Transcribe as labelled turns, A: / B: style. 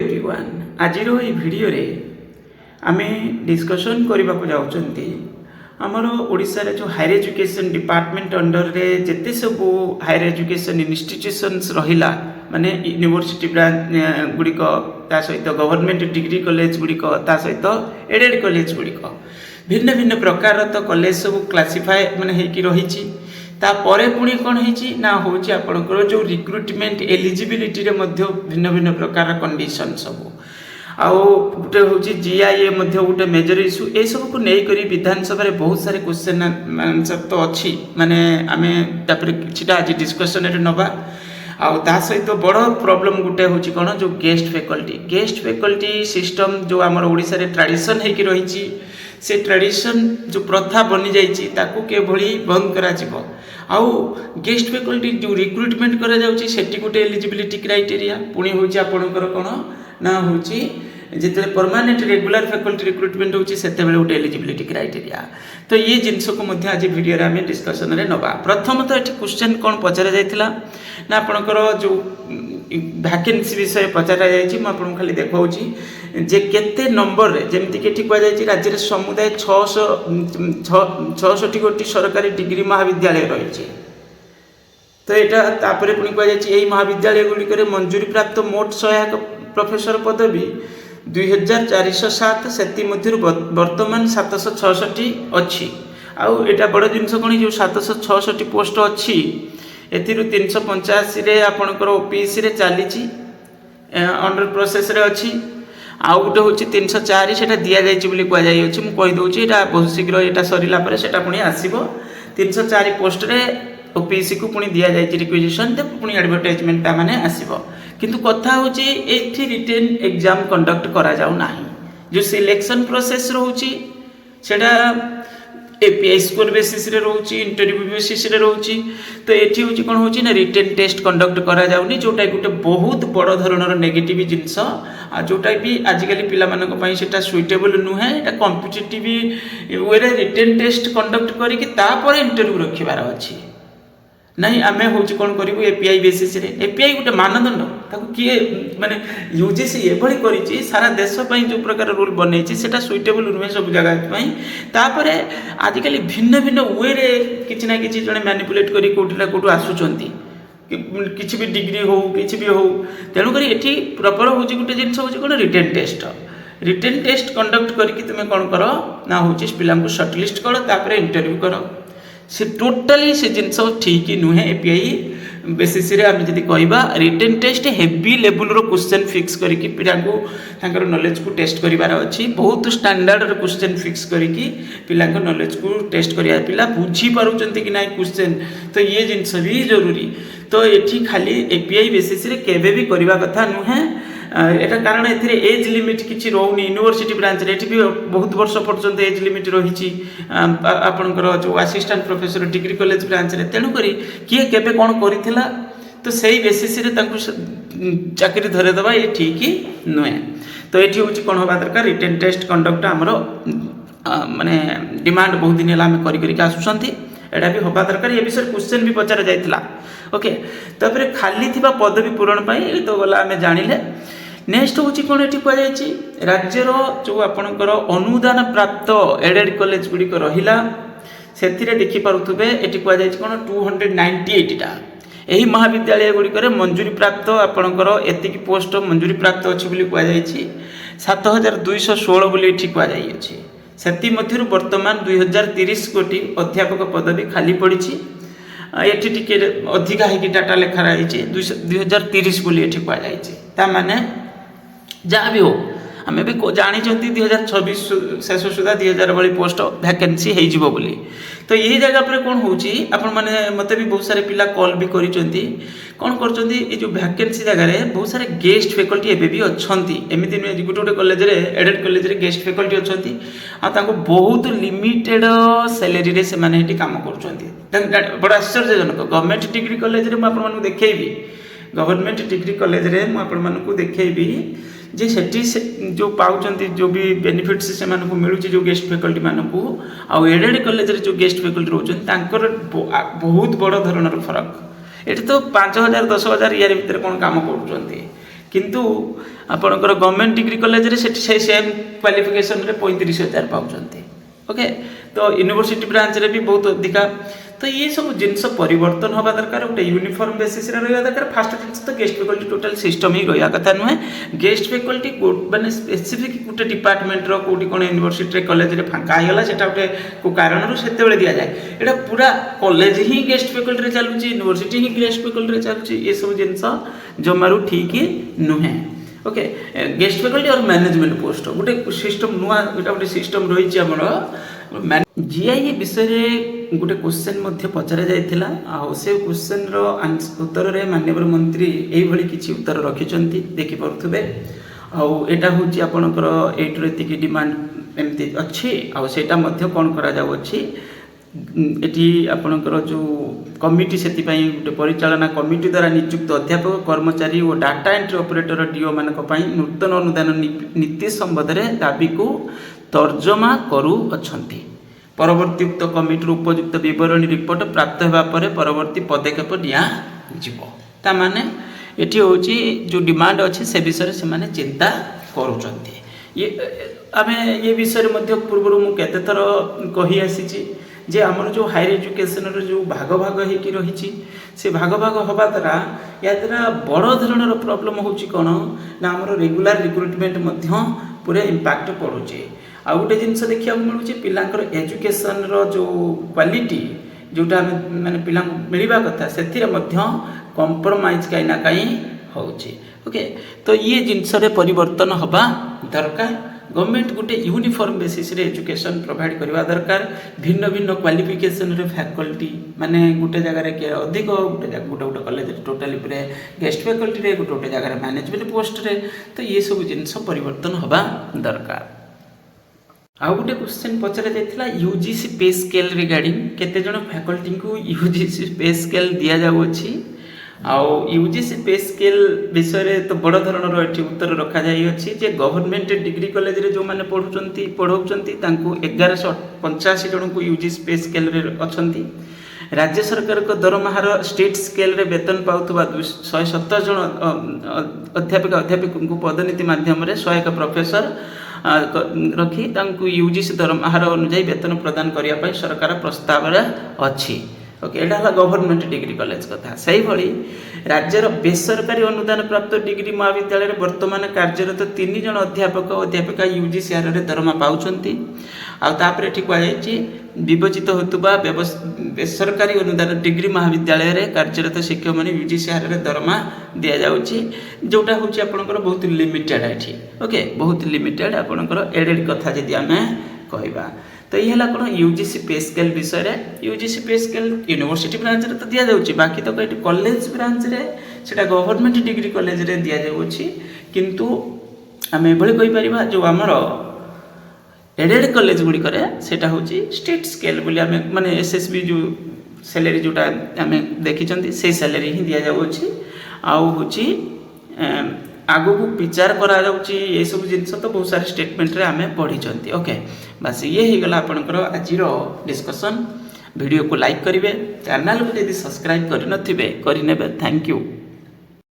A: Everyone आज video रे आमे डिस्कशन करने को जाउछंती हमर ओडिसा रे जो हायर एजुकेशन डिपार्टमेंट अंडर रे जेते सब हायर एजुकेशन इंस्टीट्यूशंस रहिला माने यूनिवर्सिटी ब्रांच गुड़िक ता सहित गवर्नमेंट डिग्री कॉलेज गुड़िक ता सहित एडेड कॉलेज गुड़िक भिन्न भिन्न प्रकार तो कॉलेज सब क्लासिफाई माने हेकी रहिछि तापर पुणी कौन होना हूँ आपंकर जो रिक्रुटमेंट एलिजिबिलिटी रे मध्य भिन्न भिन्न प्रकार कंडीशन सब आउ गोटे हूँ जीआईए गोटे मेजर इश्यू ये सब को लेकर विधानसभा रे बहुत सारे क्वेश्चन आंसर तो अच्छी माने आमे तापर किछिटा आज डिस्कशन रे नबा आउ ता सहित बड़ प्रॉब्लम गोटे हूँ कौन जो गेस्ट फैकल्टी सिस्टम जो आम ओडिशा रे ट्रेडिशन होगी रही से ट्रेडिशन जो प्रथा बनी जाइए ताकू के भली बंद करा जिवो आउ गेस्ट फैकल्टी जो रिक्रुटमेंट करा जाउची सेठी गोटे एलिजिबिलिटी क्राइटेरिया पुणी हूँ आपणकर कौन ना हूँ जिते परमानेंट रेगुलर फैकल्टी रिक्रुटमेंट होची सेते बेले गोटे एलिजिबिलिटी क्राइटेरिया तो ये जिनस को मध्य आज वीडियो रे आमे डिस्कशन रे नबा प्रथम तो एठी क्वेश्चन कोन पचरा जायतिला ना आपणकर जो वैकेंसी विषय पचरा जायछि म आपन खाली देखाउछि जे केते नंबर रे जेमति के ठीक जायछि राज्य रे समुदाय 666 गोटी सरकारी डिग्री महाविद्यालय रहिछि तो एटा तापरे पुनी कह जायछि एही महाविद्यालय गुडी करे मंजूरी प्राप्त मोट सहायक प्रोफेसर पदवी 2407 सेति मध्य वर्तमान 766 अच्छी आउ एटा बड़ जिनस कौन जो 766 पोस्ट अच्छी एथिरु 385 रे आपणकर ओपीएससी रे चली अंडर प्रोसेस रे अच्छी आउ गोटे हूँ 304 से दिया जाइए कह जाइए मुझे कहीदे यहाँ बहुत शीघ्र यहाँ सरला पुणी आसो 304 पोस्ट रे ओपीएससी को पुणी दि जाए रिक्वेजिशन तो पुणी एडवर्टाइजमेंट माने आसो किंतु कथा हूँ ये रिटेन एग्जाम कंडक्ट करा जाऊ नाही जो सिलेक्शन प्रोसेस रोची सेटा एपीआई स्कोर बेसिस रे रोची इंटरव्यू बेसिस रे रोची तो ये हूँ कौन हूँ ना रिटेन टेस्ट कंडक्ट करा जाउनी जोटा गोटे बहुत बड़ धरणर नेगेटिव जिनस आ जोटा भी आजिकल पिला सेटा सुइटेबल नुहे एटा कॉम्पिटिटिव वे रिटेन टेस्ट कंडक्ट करके तापर इंटरव्यू रखिबार अछि नहीं आमे हूँ कौन करूँ एपीआई बेसिस रे एपीआई गोटे मानदंड ताको किए माने यूजीसी एभली करिछि सारा देश पई जो प्रकार रूल बनैछि सेटा सुइटेबल नुहे सब जगह पई तापरे आजिकल भिन्न भिन्न वे रे किछि ना किछि जने मैनिपुलेट करी कोठला कोठु आसुचंती किछि भी डिग्री हो किछि भी हो तेणु करी एठी प्रॉपर हूँ गोटे जिनस हूँ कौन रिटेन टेस्ट कंडक्ट करके तुम कौन कर ना हूँ पिला सर्टलिस्ट कर तापर इंटरव्यू कर से टोटाली से जिनस ठीक नुहे एपीआई बेसिस रे आम जदि कहबा रिटेन टेस्ट हेवी लेवल रो क्वेश्चन फिक्स करके पिला को नॉलेज को टेस्ट करिवार अछि बहुत स्टैंडर्ड रो क्वेश्चन फिक्स करके पिला को नॉलेज को टेस्ट करिया पिला बुझी पारुचंती कि नाही क्वेश्चन तो ये जिनस भी जरूरी तो एठी खाली एपीआई बेसिस रे केबे भी करबा कथा नुहे एटा कारण एथिरे एज लिमिट किछि रोनी यूनिवर्सिटी ब्रांच रे एठी भी बहुत वर्ष पर्यंत एज लिमिट रहिछि आपनकर जो assistant professor degree college branch रे तेणु करी किए केबे कोन करिथिला तो सेही बेसिस रे तांकु चाकरी धरे दबा ये ठीक ही नुहे तो एठी होछि कोन होबा दरकार रिटेन टेस्ट कंडक्ट हमरो माने डिमांड बहुत दिन हला हम करी करी आसुछंती एटा भी होबा दरकार ये विषय क्वेश्चन भी पचार जाइतिला ओके तापर खाली थिबा पदवी पूरण पई तो गला हमें जानिले नेक्स्ट हूँ कौन ये कहुई राज्यर जो आपणकर अनुदान प्राप्त एडेड कॉलेज गुड़िक रहा से देखिपे ये कहुई कौन 298 टा यही महाविद्यालय गुड़िक मंजूरी प्राप्त आपणकर एति पोस्ट मंजूरी प्राप्त अच्छी कहुई 7216 बोली कहुई से वर्तमान 2030 कोटी अध्यापक पदवी खाली पड़ी ये टी अधिका है डाटा लेखा रही 2030 बोली ये कहुई जहाँ भी हो आम भी जानी 2026 शेष सुधा 2000 वाली पोस्ट वैकेंसी हो बोली तो यही जगह पर कौन होपन मैंने मत भी बहुत सारे पिला कॉल भी करी कौन कर जो वैकेंसी जगह बहुत सारे गेस्ट फैकल्टी एवं भी अच्छा एमती नुहे गोटे गोटे college added college guest faculty अच्छा बहुत लिमिटेड सैलरी से काम कर बड़ा आश्चर्यजनक गवर्नमेंट डिग्री कॉलेज में देखी गवर्नमेंट डिग्री कॉलेज में देखी जे सेठी से जो पाउचंती जो भी बेनिफिट्स से मिलूँ जो गेस्ट फैकल्टी मानक आउ एडेड कॉलेज जो गेस्ट फैकल्टी रोचर बहुत बड़ धरणर फरक ये तो 5000 10,000 यार भितर कौन काम कर किंतु आपणकर गवर्नमेंट डिग्री कॉलेज रे से सेम क्वालिफिकेशन रे 35,000 पाउछंती। ओके, तो यूनिवर्सिटी ब्रांच रे भी बहुत अधिका। तो ये सब जिनस परिवर्तन हवा दरकार, गोटे यूनिफॉर्म बेसिस रे रहा दरकार। फास्ट जिनस तो गेस्ट फैकल्टी टोटल सिस्टम ही रहा कथा नुहे। गेस्ट फैकल्टी माने स्पेसिफिक गोटे डिपार्टमेंट रो कोटी कोन यूनिवर्सिटी कॉलेज रे फांका आइगला सेटा गोटे को कारण सेते बेले दिया जाए। एटा पूरा कॉलेज ही गेस्ट फैकल्टी रे चलुची, यूनिवर्सिटी ही गेस्ट फैकल्टी रे चलुची। ये सब जिनस जमारू ठीक ही नुहे। ओके, गेस्ट फैकल्टी और मैनेजमेंट पोस्ट गोटे सिस्टम नुआ एटा गोटे सिस्टम रही हमर जीआई विषय गोटे क्वेश्चन मध्य पचरा जाइथिला। आ से क्वेश्चन रो उत्तर रे माननीय मंत्री एई भली किछि उत्तर रखिचंती देखि परथुबे। आ एटा होची आपनकर एट रे तिकी डिमांड एमती अछि। आ सेटा मध्य कोन करा जाउ अछि एटी आपनकर जो कमिटी सेति पई गोटे परिचालना कमिटी द्वारा नियुक्त अध्यापक कर्मचारी और डाटा एंट्री ऑपरेटर डीओ मानक पई नूतन अनुदान नीति संबंध रे दाबी को तर्जमा करू अछंती। परवर्ती उक्त कमिटी उपयुक्त विवरणी रिपोर्ट प्राप्त होगा पर परवर्ती पदक्षेप निया जिवो। ता माने एठी होची जो डिमांड अछि से विषय से माने चिंता करूचंती। ये आमे ये विषय मध्य पूर्व मु केते थर कहि आसीची जे हमर जो हायर एजुकेशन रो जो भाग भाग हे कि रहिची से भाग भाग होबा द्वारा या द्वारा बड़ धरणर प्रॉब्लम होची कोन ना हमर रेगुलर रिक्रुटमेंट मध्य पूरे इंपैक्ट पड़ुची। आ गोटे जिनस देखा मिलूँ पिलांकर एजुकेशन रो जो क्वालिटी जोटा माने पिला मिलवा कथा से कंप्रोमाइज कहीं ना कहीं होची। ओके, तो ये जिनस परिवर्तन हवा दरकार। गवर्नमेंट गोटे यूनिफॉर्म बेसिस रे एजुकेशन प्रोवाइड करवा दरकार। भिन्न भिन्न क्वालिफिकेशन रे फैकल्टी माने गोटे जगह रे के अधिक गोटे गोटे कॉलेज टोटली पूरे गेस्ट फैकल्टी रे गोटे जगह रे मैनेजमेंट पोस्ट रे। तो ये सब जिनस परिवर्तन हवा दरकार। आउ गोटे क्वेश्चन पचरा जाइथिला यूजीसी पे स्केल रिगार्डिंग केते जण फैकल्टी को यूजीसी पे स्केल दिया जाउ अछि। आउ यूजीसी पे स्केल विषय रे तो बड़ धरणर एठी उत्तर रखा जाई अछि जे गवर्नमेंट डिग्री कॉलेज रे जो माने पढौचंती तांको 1185 जण को यूजीसी पे स्केल रे अछंती। राज्य सरकार को दरमाहार स्टेट स्केल रे वेतन पाउथबा 170 जण अध्यापक को पदोन्नति माध्यम रे 101 प्रोफेसर रखी तांको यूजीसी दरमाहार अनुसार वेतन प्रदान करिया पई सरकार प्रस्ताव रे अछि। ओके, एटा हला गवर्नमेंट डिग्री कॉलेज कथा। सही भली राज्यर बेसरकारी अनुदान प्राप्त डिग्री महाविद्यालय रे वर्तमान कार्यरत 3 जण अध्यापक अध्यापिका यूजीसी आर रे दरमा पाउछंती। आ तापर ठीक कह जायछि विभजित होतबा बेसरकारी अनुदान डिग्री महाविद्यालय रे कार्यरत शिक्षक माने यूजीसी आर रे दरमा दिया जाउछि जोटा होछि आपनकर बहुत लिमिटेड एठी। ओके, बहुत लिमिटेड आपनकर एडेड कथा जदि आमे कहबा तो ये कौन यूजीसी पे स्केल विषय रे। यूजीसी पे स्केल यूनिवर्सिटी ब्रांच रे तो दिया जाउछि, बाकी तो कहीं कॉलेज ब्रांच रे सेटा गवर्नमेंट डिग्री कॉलेज रे दिया जाउछि। किंतु आमे एभली कहि परिबा जो हमर एडेड कॉलेज गुडी करे सेटा होछि स्टेट स्केल बोली आमे माने एसएसबी जो सैलरी जोटा आमे देखिचंती से सैलरी ही दिया जाउछि। आउ होछि आगो को विचार करा जाउछि ये सब जिनस तो बहुत सारे स्टेटमेंट रे आमे पढ़ी चंती। ओके, बस ये ही गला आपनकर आजिर डिस्कशन। वीडियो को लाइक करिवे, चैनल को यदि सब्सक्राइब करि नथिबे करि नेबे। Thank you.